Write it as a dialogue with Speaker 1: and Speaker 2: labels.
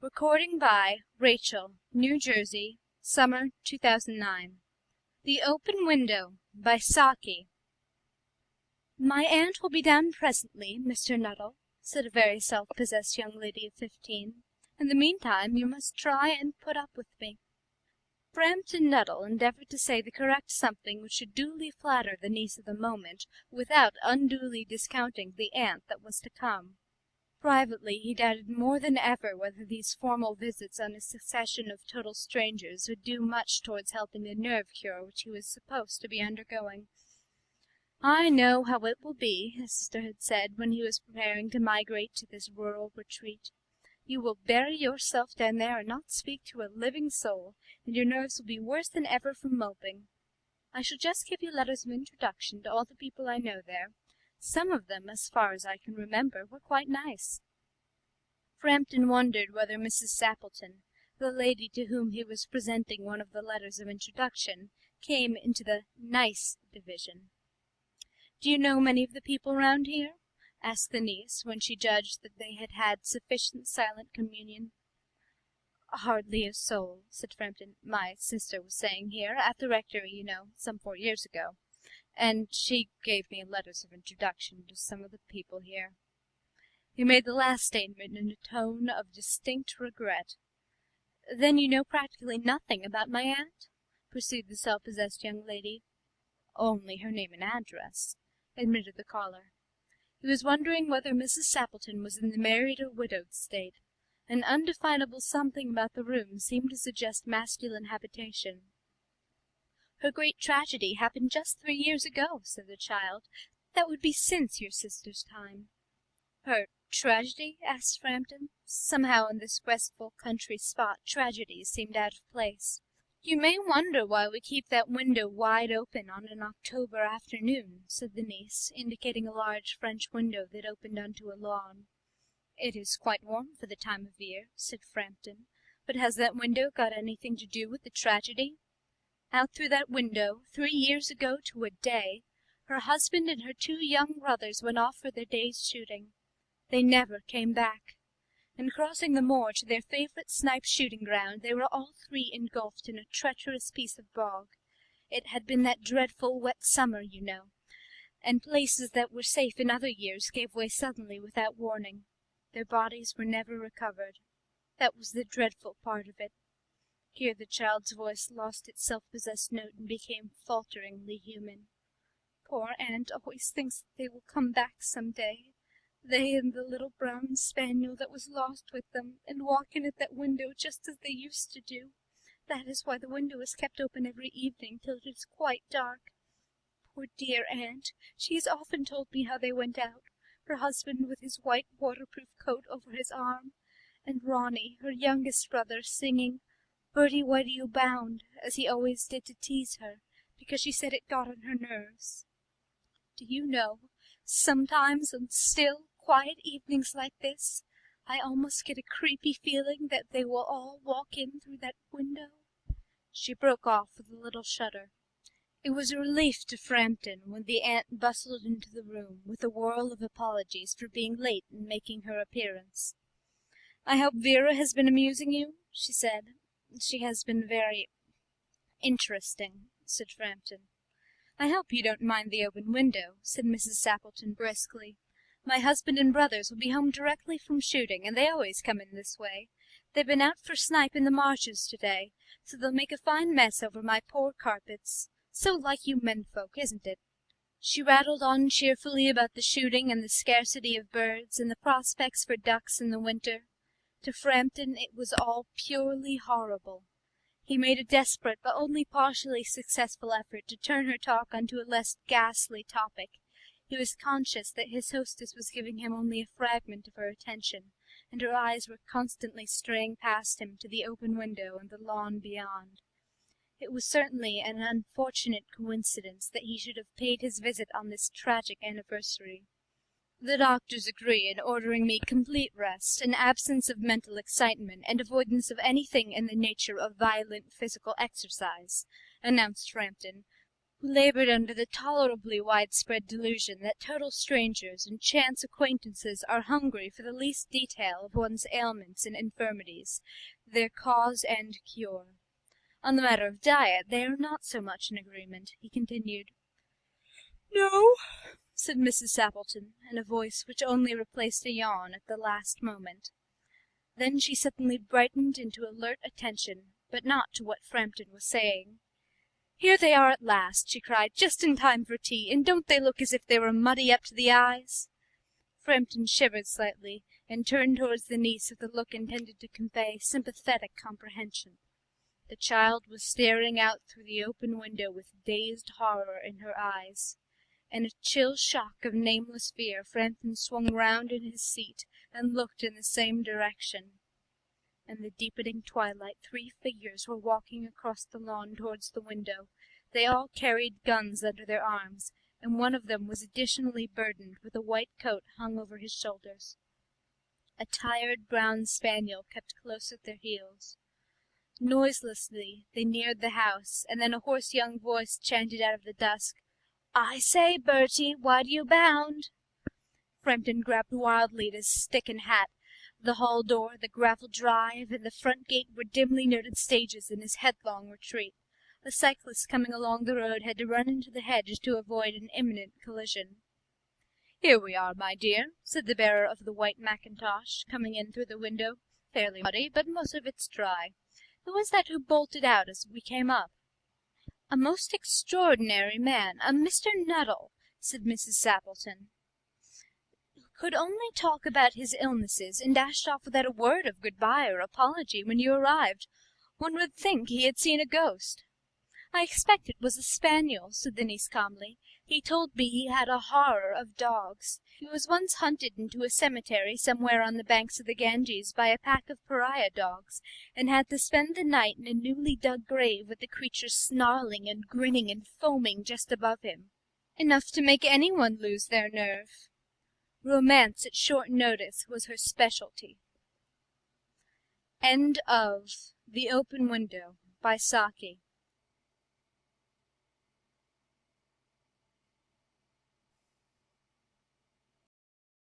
Speaker 1: Recording by Rachel, New Jersey, Summer 2009. The Open Window by Saki. "My aunt will be down presently, Mr. Nuttall," said a very self-possessed young lady of 15. "In the meantime you must try and put up with me." Frampton Nuttall endeavoured to say the correct something which should duly flatter the niece of the moment, without unduly discounting the aunt that was to come. Privately he doubted more than ever whether these formal visits on a succession of total strangers would do much towards helping the nerve cure which he was supposed to be undergoing. "I know how it will be," his sister had said when he was preparing to migrate to this rural retreat. "You will bury yourself down there and not speak to a living soul, and your nerves will be worse than ever from moping. I shall just give you letters of introduction to all the people I know there. Some of them, as far as I can remember, were quite nice." Frampton wondered whether Mrs. Sappleton, the lady to whom he was presenting one of the letters of introduction, came into the nice division. "Do you know many of the people round here?" asked the niece, when she judged that they had had sufficient silent communion. "Hardly a soul," said Frampton. "My sister was staying here, at the rectory, you know, some 4 years ago, and she gave me letters of introduction to some of the people here." He made the last statement in a tone of distinct regret. "Then you know practically nothing about my aunt?" pursued the self-possessed young lady. "Only her name and address," admitted the caller. He was wondering whether Mrs. Sappleton was in the married or widowed state. An undefinable something about the room seemed to suggest masculine habitation. "Her great tragedy happened just 3 years ago," said the child. "That would be since your sister's time." "Her tragedy?" asked Frampton. Somehow in this restful country spot tragedies seemed out of place. "You may wonder why we keep that window wide open on an October afternoon," said the niece, indicating a large French window that opened onto a lawn. "It is quite warm for the time of year," said Frampton. "But has that window got anything to do with the tragedy? Out through that window, 3 years ago to a day, her husband and her 2 young brothers went off for their day's shooting. They never came back. And crossing the moor to their favourite snipe shooting ground, they were all 3 engulfed in a treacherous piece of bog. It had been that dreadful wet summer, you know, and places that were safe in other years gave way suddenly without warning. Their bodies were never recovered. That was the dreadful part of it." Here the child's voice lost its self-possessed note and became falteringly human. "Poor aunt always thinks that they will come back some day, they and the little brown spaniel that was lost with them, and walk in at that window just as they used to do. That is why the window is kept open every evening till it is quite dark. Poor dear aunt, she has often told me how they went out, her husband with his white waterproof coat over his arm, and Ronnie, her youngest brother, singing 'Bertie, why do you bound?' as he always did to tease her, because she said it got on her nerves. Do you know, sometimes on still, quiet evenings like this, I almost get a creepy feeling that they will all walk in through that window." She broke off with a little shudder. It was a relief to Frampton when the aunt bustled into the room with a whirl of apologies for being late in making her appearance. "I hope Vera has been amusing you," she said. "She has been very interesting," said Frampton. "I hope you don't mind the open window," said Mrs. Sappleton briskly. "My husband and brothers will be home directly from shooting, and they always come in this way. They've been out for snipe in the marshes to-day, so they'll make a fine mess over my poor carpets. So like you menfolk, isn't it?" She rattled on cheerfully about the shooting and the scarcity of birds and the prospects for ducks in the winter. To Frampton it was all purely horrible. He made a desperate but only partially successful effort to turn her talk onto a less ghastly topic. He was conscious that his hostess was giving him only a fragment of her attention, and her eyes were constantly straying past him to the open window and the lawn beyond. It was certainly an unfortunate coincidence that he should have paid his visit on this tragic anniversary. "The doctors agree in ordering me complete rest, an absence of mental excitement, and avoidance of anything in the nature of violent physical exercise," announced Frampton, who laboured under the tolerably widespread delusion that total strangers and chance acquaintances are hungry for the least detail of one's ailments and infirmities, their cause and cure. On the matter of diet they are not so much in agreement, he continued. "No," said Mrs. Sappleton, in a voice which only replaced a yawn at the last moment. Then she suddenly brightened into alert attention, but not to what Frampton was saying. "Here they are at last," she cried, "just in time for tea, and don't they look as if they were muddy up to the eyes?" Frampton shivered slightly, and turned towards the niece with a look intended to convey sympathetic comprehension. The child was staring out through the open window with dazed horror in her eyes. In a chill shock of nameless fear, Frampton swung round in his seat and looked in the same direction. In the deepening twilight 3 figures were walking across the lawn towards the window. They all carried guns under their arms, and one of them was additionally burdened with a white coat hung over his shoulders. A tired brown spaniel kept close at their heels. Noiselessly they neared the house, and then a hoarse young voice chanted out of the dusk, "I say, Bertie, why do you bound?" Frampton grabbed wildly at his stick and hat. The hall door, the gravel drive, and the front gate were dimly noted stages in his headlong retreat. A cyclist coming along the road had to run into the hedge to avoid an imminent collision. "Here we are, my dear," said the bearer of the white mackintosh, coming in through the window. "Fairly muddy, but most of it's dry. Who was that who bolted out as we came up?" "A most extraordinary man, a Mr. Nuttall," said Mrs. Sappleton. "Could only talk about his illnesses, and dashed off without a word of good-bye or apology when you arrived. One would think he had seen a ghost." "I expect it was a spaniel," said the niece calmly. "He told me he had a horror of dogs. He was once hunted into a cemetery somewhere on the banks of the Ganges by a pack of pariah dogs, and had to spend the night in a newly dug grave with the creatures snarling and grinning and foaming just above him. Enough to make anyone lose their nerve." Romance at short notice was her specialty. End of The Open Window by Saki.